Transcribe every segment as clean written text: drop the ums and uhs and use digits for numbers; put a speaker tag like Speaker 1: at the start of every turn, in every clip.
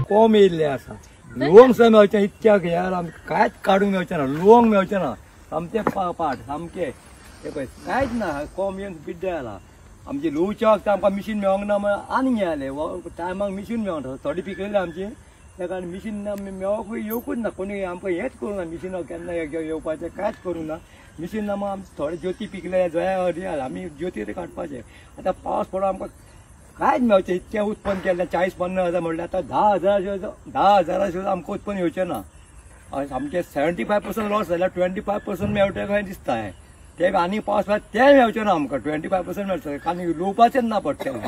Speaker 1: कोम येयल्ले आसा लोंग सुद्दां मेळचें इतक्या यार आमकां कांयच काडूंक मेळचें ना लोंग मेळचें ना सामकें पाट सामकें ते पळय कांयच ना कोम येवन पिड्ड्यार जाला आमचे लुवच्याक आमकां मिशीन मेळोंक ना म्हळ्यार आनीक हें जालें टायमाक मिशीन मेळोंक ना थोडी पिकयले आमची त्या कारण मिशीन मेळोंकूय येवकूच ना कोणी आमकां हेंच करूं ना मिशिनाक केन्ना येवपाचें कांयच करूं ना मिशीन ना मग आमचे थोडे ज्योती पिकले जया हरयाल आमी ज्योती काडपाचे आतां पावस पडो आमकां कांयच मेळचें इतकें उत्पन्न केलें 40-50 हजार म्हणल्यार आतां 10,000 सुद्दां आमकां उत्पन्न येवचें ना सामकें 75% लॉस जाल्यार 25% मेळटा काय दिसता हें ते आनी पावस पडल्यार तें मेळचें ना आमकां 25% मेळटलें कारण लुवपाचेंच ना पडटलें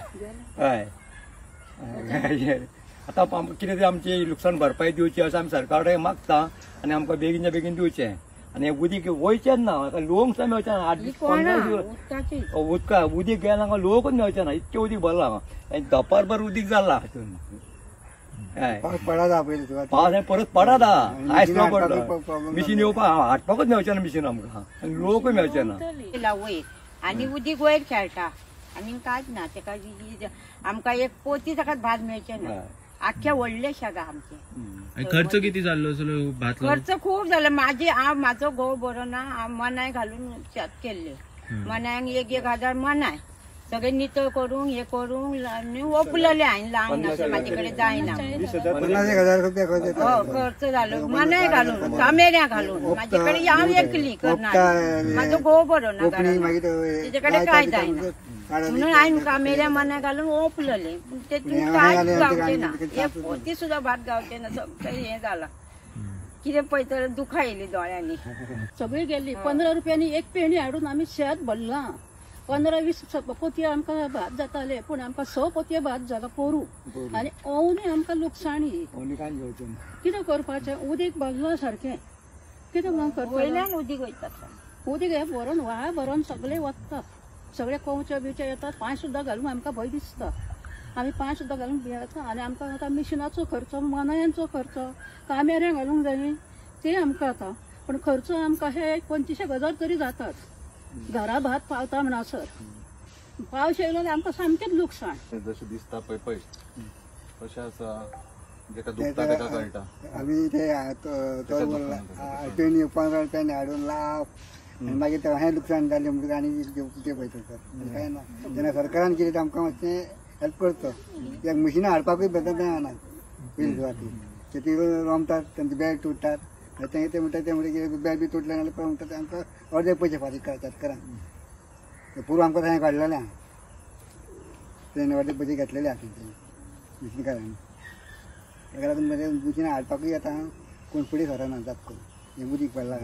Speaker 1: हय आतां आमकां कितें तरी आमची लुकसाण भरपाई दिवची अशें आमी सरकारा कडेन मागता आनी आमकां बेगीनच्या बेगीन दिवचें आनी उदीक वयचेंच ना लोवंक सुद्दां मेळचें ना 8-15 दीस उदका उदीक गेलें हांगा लोवकूच मेळचें ना इतकें उदीक भरलां हांगा दपारभर उदीक जालां हातून पावस परत पडत आयस न पडलो मिशीन येवपाक हाडपाकूच मेळचें ना मिशीन आमकां आनी लोवकूय मेळचें ना
Speaker 2: वयर आनी उदीक वयर खेळटा आनी कांयच ना तेका आमकां एक पोती ताका भात मेळचें ना आख्या व्हडले शेगां आमचे
Speaker 3: खर्च किती जाल्लो भात
Speaker 2: खर्च खूब जालो म्हाजो घोव बरो ना हांव मनाय घालून शेत केल्ले मनायक 1,000 मनाय सगळे नितळ करूंक हे करूंक ओपलेले हांवें लावंक ना म्हाजे कडेन जायना
Speaker 4: 50,000 रुपया
Speaker 2: खर्च जालो मनाय घालून कामेऱ्या घालून म्हाजे कडेन हांव एकली करणार म्हाजो घोव बरो ना तेजे कडेन काय जायना म्हणून हांवें कामेऱ्या मनाय घालून ओपलेले तेतून कांयच गावचें ना हे पोती सुद्दां भात गावचें ना सगळें हें जालां कितें पळयत दुखां येयली दोळ्यांनी
Speaker 5: सगळी गेली 15 रुपयांनी एक पेंडी हाडून आमी शेत भरलां 15-20 पोतये आमकां भात जाताले पूण आमकां 6 पोतये भात जाला पोरू आनी अवनी आमकां लुकसाणी कितें करपाचें उदीक भरलां सारकें कितें करपाचें
Speaker 2: वयल्यान उदीक वयता
Speaker 5: उदीक हें भरून व्हाळ भरून सगळे वतात सगळे कोवचे बिवचे येतात 5 सुद्दां घालूंक आमकां भंय दिसता आमी 5 सुद्दां घालूंक भियेता आनी आमकां आतां मिशिनाचो खर्च मनायांचो खर्च कामेऱ्यां घालूंक जाय ते आमकां आतां पूण खर्च आमकां हे 25,000 तरी जातात घरा भात पावता म्हणसर पावस येयलो जाल्यार आमकां सामकेंच लुकसाण
Speaker 6: जशें दिसता पळय तशें आसा जेका दुखता तेका कळटा
Speaker 4: आमी ते पेणी 15 रुपयांनी हाडून लाव आनी मागीर हें लुकसाण जालें म्हणटकीर आनी कितें पळयता सर कांय ना जेन्ना सरकारान कितें आमकां मातशें हेल्प करता कित्याक मशिनां हाडपाकूय बेजार मेळना पयलीं सुवातेर ते रोमतात तेंचे बॅग तुटतात ते म्हणटा ते म्हणजे बॅग बी तुटले जाल्यार म्हणटा ते आमकां अर्दे पयशे फारीक करतात शेतकारांक पुरो आमकां थंय काडलेलें आहा तेणे अर्दे पयशे घेतलेले आहा तेंचे मिशीनकारांनी ताका लागून मशिनां हाडपाकूय आतां कोण फुडें सरना जात करून हें उदीक पडलां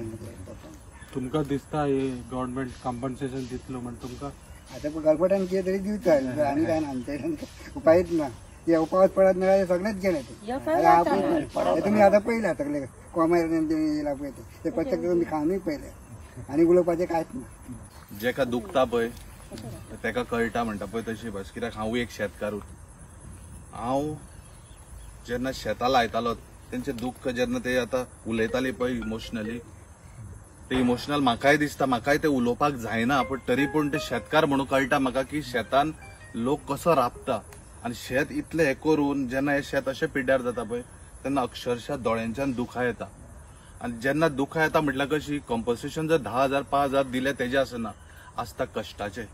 Speaker 3: तुमकां दिसता हे गव्हर्नमेंट कॉम्पन्सेशन दितलो म्हण तुमकां
Speaker 4: आतां गव्हर्नमेंटान कितें तरी दिवता आनी काय ना आमचे उपायच ना हे पावस पडत मेळ्यार सगळेंच गेले ते तुमी आतां पयल्या सगळे कोमार येयला पळय ते कशें तुमी खावनूय पयले आनी उलोवपाचें कांयच ना
Speaker 6: जेका दुखता पळय तेका कळटा म्हणटा पळय तशी बस कित्याक हांवूय एक शेतकारूच हांव जेन्ना शेतां लायतालो तेंचें दुख्ख जेन्ना ते आतां उलयताली पळय इमोशनली ते इमोशनल म्हाकाय दिसता म्हाकाय ते उलोवपाक जायना पण तरी पूण ते शेतकार म्हणून कळटा म्हाका की शेतान लोक कसो राबता आनी शेत इतलें हें करून जेन्ना हें शेत अशें पिड्ड्यार जाता पळय तेन्ना अक्षरशः दोळ्यांच्यान दुखां येता आनी जेन्ना दुखां येता म्हटल्यार कशी कॉम्पन्सेशन जर 10,000 5,000 दिले तेजे आसना आसता कश्टाचे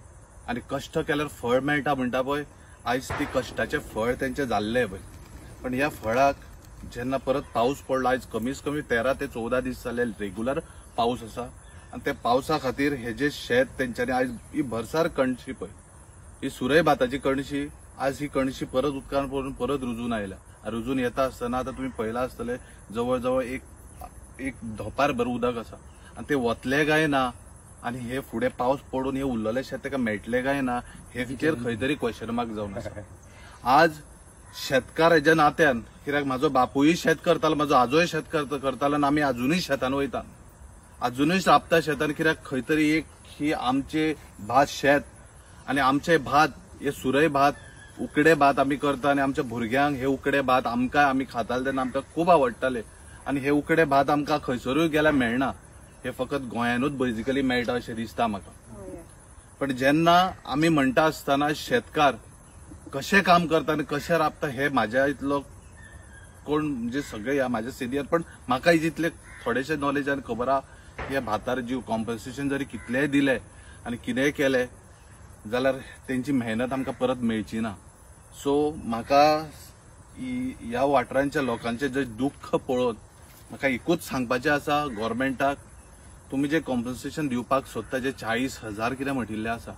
Speaker 6: आनी कश्ट केल्यार फळ मेळटा म्हणटा पळय आयज ती कश्टाचें फळ तेंचें जाल्लें पळय पण ह्या फळाक जेन्ना परत पावस पडलो आयज कमीत कमी 13 ते 14 दीस जाले रेग्युलर पावस आसा आनी ते पावसा खातीर हे जे शेत तेंच्यांनी आयज ही भरसार कणशी पळय ही सुरय भाताची कणशी आज ही कणशी परत उदकान पडून परत रुजून आयल्या रुजून येता आसतना आतां तुमी पळयलां आसतलें जवळ जवळ एक धोपार भर उदक आसा आनी ते वतले काय ना आनी हे फुडें पावस पडून हे उरलेले शेत ताका मेळटले काय ना हेचेर खंय तरी क्वेश्चन मार्क जावन आसा आज शेतकार हेज्या नात्यान कित्याक म्हाजो बापूय शेत करतालो म्हाजो आजोय शेत करतालो आनी आमी अजुनूय शेतान वयता अजुनूय राबता शेतान कित्याक खंय तरी एक ही आमचे भात शेत आनी आमचे भात हे सुरय भात उकडे भात आमी करता आनी आमच्या भुरग्यांक हे उकडे भात आमकां आमी खाताले तेन्ना आमकां खूब आवडटाले आनी हे उकडे भात आमकां खंयसरूय गेल्यार मेळना हे फकत गोंयानूच बेजिकली मेळटा अशें दिसता म्हाका पण जेन्ना आमी म्हणटा आसतना शेतकार कशें काम करता आनी कशें राबता हे म्हाज्या इतलो कोण म्हणजे सगळे ह्या म्हाजे सिनियर, पण म्हाका जितले थोडेशे नॉलेज आनी खबर आहा हे भातार जीव कॉम्पन्सेशन जरी कितलेय दिले आनी कितेंय केले जाल्यार तेंची मेहनत आमकां परत मेळची ना. सो म्हाका ह्या वाठारांच्या लोकांचे जे दुःख पळोवन म्हाका एकूच सांगपाचें आसा गव्हर्मेंटाक, तुम्ही जे कॉम्पन्सेशन दिवपाक सोदता जे 40,000 कितें म्हटिल्ले आसा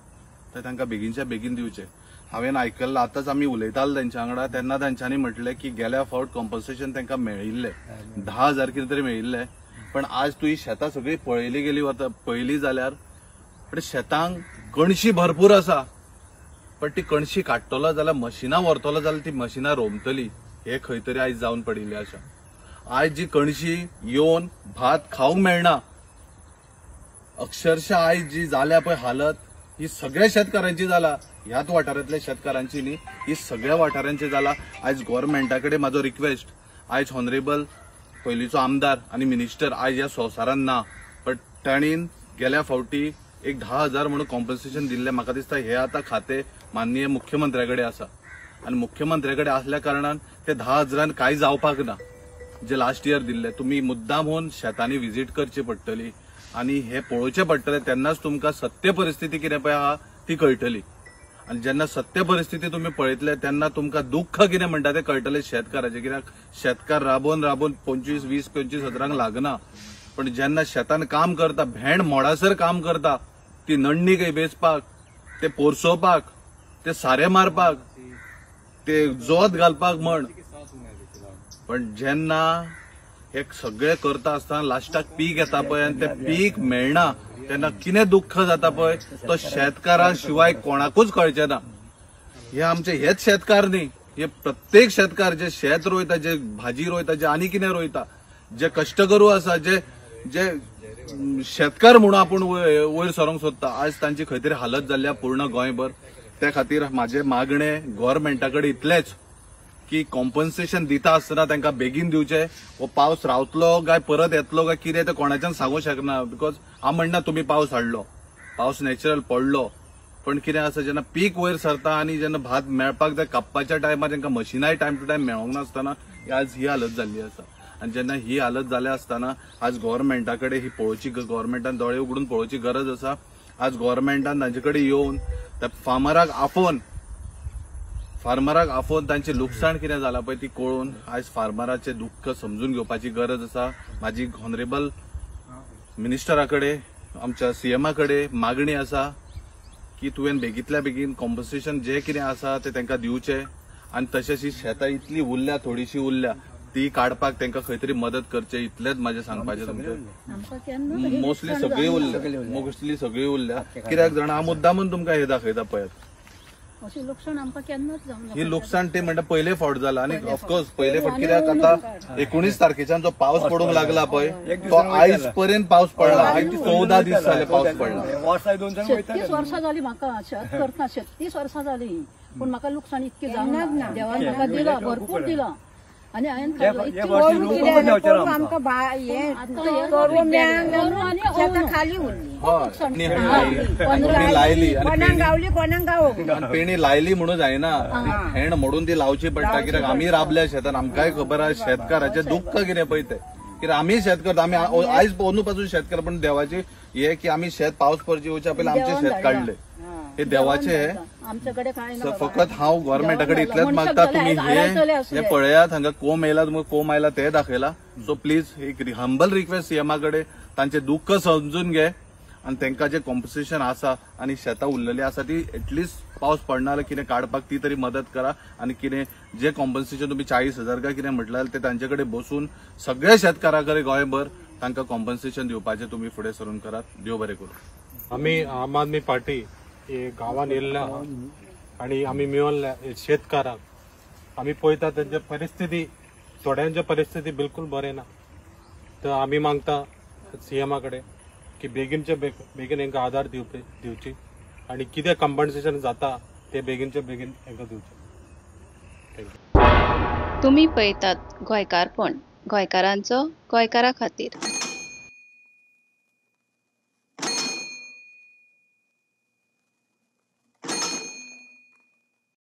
Speaker 6: ते तांकां बेगीनच्या बेगीन दिवचे. हांवें आयकल्लें आतांच आमी उलयताले तेंच्या वांगडा तेन्ना तांच्यांनी म्हटलें की गेल्या फावट कॉम्पन्सेशन तांकां मेळिल्लें 10,000 कितें तरी मेळिल्लें, पण आज तुवें शेतां सगळीं पळयली गेली वता पळयली जाल्यार पण शेतांक कणशी भरपूर आसा, पण ती कणशी काडटलो जाल्यार मशिनां व्हरतलो जाल्यार ती मशिनां रोमतली हे खंय तरी आयज जावन पडिल्लें आसा. आयज जी कणशी येवन भात खावंक मेळना, अक्षरशः आयज जी जाल्या पळय हालत ही सगळ्या शेतकारांची जाला, ह्याच वाठारांतल्या शेतकारांची न्ही, ही सगळ्या वाठारांची जाला. आयज गव्हर्मेंटाकडे म्हाजो रिक्वेस्ट, आयज हॉनरेबल पयलींचो आमदार आनी मिनिस्टर आयज ह्या संवसारान ना, पण ताणीन गेल्या फावटी एक 10,000 म्हणून कॉम्पन्सेशन दिल्लें. म्हाका दिसता हे आतां खातें माननीय मुख्यमंत्र्याकडे आसा आनी मुख्यमंत्र्याकडे असल्या कारणान ते 10,000 कांय जावपाक ना जे लास्ट इयर दिल्ले. तुमी मुद्दाम होवन शेतांनी विजीट करची पडटली आनी हे पळोवचें पडटलें, तेन्नाच तुमकां सत्य परिस्थिती कितें पळय आहा ती कळटली. आनी जेन्ना सत्य परिस्थिती तुमी पळयतले तेन्ना तुमकां दुख्ख कितें म्हणटा तें कळटलें शेतकाराचें. कित्याक शेतकार राबोवन 25, 20, 25 हजारांक लागना, पण जेन्ना शेतान काम करता, भेंड मोडासर काम करता, ती नण्णी काही बेसपाक, ते पोरसोवपाक, ते सारें मारपाक, ते जोत घालपाक म्हण, पण जेन्ना हे सगळे करता आसतना लास्टाक पीक येता पळय आनी ते पीक मेळना तेन्ना कितें दुख्ख जाता पळय तो शेतकारा शिवाय कोणाकूच कळचें ना. हे आमचे हेच शेतकार न्ही, हे प्रत्येक शेतकार जे शेत रोयता, जे भाजी रोयता, जे आनी कितें रोयता, जे कश्टकरू आसा, जे जे शेतकार म्हणून आपूण वयर सरोंक सोदता, आज तांची खंय तरी हालत जाल्ल्या पूर्ण गोंयभर. त्या खातीर म्हाजें मागणें गव्हर्मेंटाकडे इतलेंच की कॉम्पन्सेशन दिता आसतना तांकां बेगीन दिवचें. हो पावस रावतलो काय परत येतलो काय कितें तें कोणाच्यान सांगूं शकना, बिकॉज हांव म्हणना तुमी पावस हाडलो, पावस नॅचरल पडलो, पण कितें आसा जेन्ना पीक वयर सरता आनी जेन्ना भात मेळपाक जाय कापपाच्या टायमार तांकां मशिनाय टायम टू टायम मेळोंक नासतना आज ही हालत जाल्ली आसा. आनी जेन्ना ही हालत जाल्या आसतना आज गव्हर्मेंटाकडे ही पळोवची, गव्हर्मेंटान दोळे उगडून पळोवची गरज आसा. आज गव्हर्मेंटान तांचे कडेन येवन त्या फार्मराक आफोवन तांचे लुकसाण कितें जालां पळय ती कळून आज फार्मराचें दुख्ख समजून घेवपाची गरज आसा. म्हाजी हॉनरेबल मिनिस्टराकडे, आमच्या सीएमाकडे मागणी आसा की तुवें बेगींतल्या बेगीन कॉम्पन्सेशन जे कितें आसा ते तांकां दिवचें आनी तशेंच ही शेतां इतली उरल्या, थोडीशी उरल्या, ती काडपाक तांकां खंय तरी मदत करचें, इतलेंच म्हाजें सांगपाचें तुमचें. मोस्टली सगळी उरल्या, कित्याक जाणा हांव मुद्दामून तुमकां हे दाखयता पळयात.
Speaker 5: अशें लुकसाण आमकां केन्नाच जावंक ना.
Speaker 6: ही लुकसाण ते म्हणटा पयले फावट जाला आनी ऑफकोर्स पयले फावट कित्याक आतां 19 तारखेच्यान जो पावस पडूंक लागला पळय तो आयज पर्यंत पावस पडला. आयज 14 दीस जाले पावस पडला.
Speaker 5: 36 वर्सां जाली म्हाका शेत करता, 36 वर्सां जाली, पण म्हाका लुकसाण इतकी जावंक ना. देवान म्हाका दिला, भरपूर दिला आनी हांवें
Speaker 2: आमकां खाली उरली,
Speaker 6: लायली
Speaker 2: कोणाक गावली कोणाक गावोंक
Speaker 6: पेणी लायली म्हणून जायना, हेण मोडून ती लावची पडटा. कित्याक आमी राबल्या शेतान, आमकांय खबर आहा शेतकाराचें दुख्ख कितें पळय तें. कित्याक आमी शेत करता, आमी आयज पोंदू पासून शेत करता, पण देवाची हे की आमी शेत पावस पडचे येवच्या पयलीं आमचे शेत काडले, हे देवाचे. फकत हांव गव्हर्मेंटाकडे इतलेंच मागता, तुम्ही हे पळयात, हांगा कोम येयला, तुमकां कोम आयला ते दाखयला. सो प्लीज एक हंबल रिक्वेस्ट सीएमाकडे, तांचे दुख्ख समजून घे आनी तांकां जे कॉम्पन्सेशन आसा आनी शेतां उरलेली आसा ती एटलिस्ट पावस पडना जाल्यार कितें काडपाक ती तरी मदत करा. आनी कितें जे कॉम्पन्सेशन तुमी 40,000 काय कितें म्हटल्यार ते तांचे कडेन बसून सगळ्या शेतकारांकडे गोंयभर तांकां कॉम्पन्सेशन दिवपाचें तुमी फुडें सरून करात. देव बरें करूं.
Speaker 3: आमी आम आदमी पार्टी हे गांवांत येयल्ल्या आनी आमी मेळून शेतकारांक आमी पळयता तेंची परिस्थिती, थोड्यांची परिस्थिती बिलकुल बरें ना. तर आमी मागता सीएमा कडेन की बेगीनचे बेगीन हांकां आदार दिवची आनी कितें कॉम्पन्सेशन जाता ते बेगीनचे बेगीन हांकां दिवचें.
Speaker 7: तुम्ही पळयतात गोंयकारपण, गोंयकारांचो गोंयकारा खातीर.